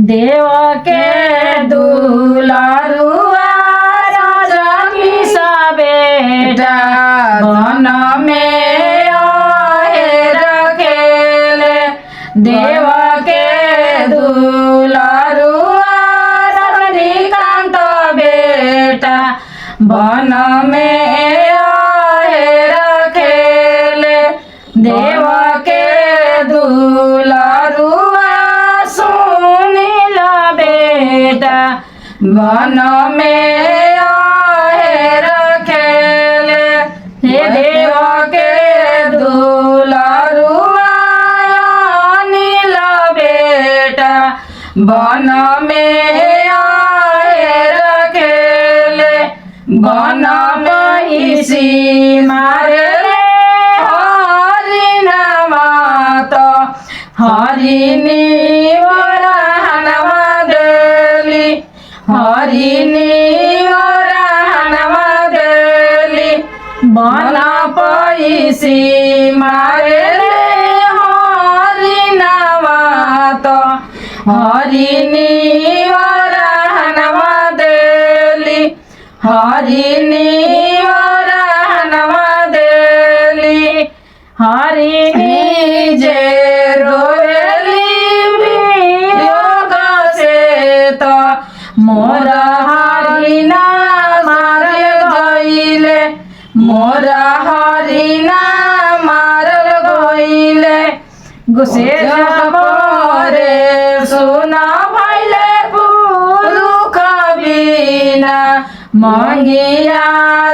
देव के दुलारुआ राजा की सा बेटा वन में आहे रखेले। देव के दुलारुआ रजनीकांत बेटा वन में आहे रखेले। देव के दुलारुआ सुनील बेटा वन में आहे रखेले। हे देव के दुलारुआ नील बेटा वन में आहे रखेले। वन महिषी मारले हरि नामत हरिणी वरहनवा देली। हरिणी वरहनवा देली। वन पहिषी मारले हरि नामत हरिणी वरहनवा देली। हरिणी वरहनवा देली। हरिणी जे रोवेली वियोग से तो मोर हरिना मारल गइले। मोर हरिना मारल गइले। गुसे जबरे सुना भइले पुरुख बिना मंगिया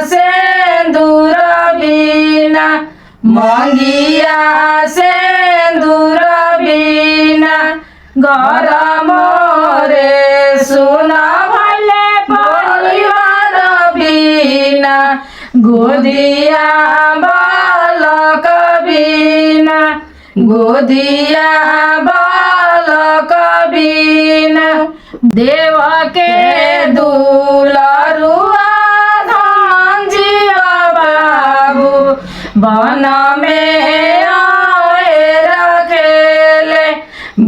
से दूर बिना। मंगिया से दूर बिना घर मोरे सुना भइले परिवार बिना। गोदिया बालक बिना। गोदिया बालक बिना। देव के दुलारुआ धनंजय बाबू वन में आए रखेले।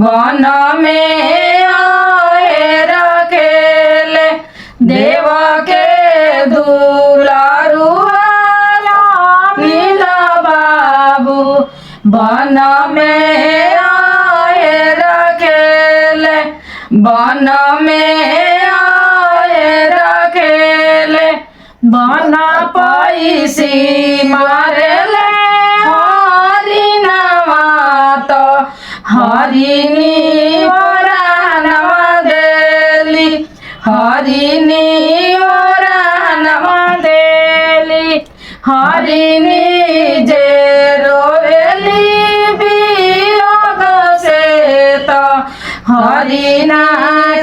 वन में आए रखेले। देव के दुलारुआ नील बाबू वन में आए रखेले। वन में आए रखेले। वन पहिषी मारले हरि नामत हरिणी वरहनवा देली। हरिणी वरहनवा देली। हरिणी जे रोवेली वियोग से तो हरिना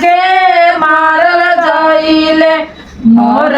के मारल गइले। मोर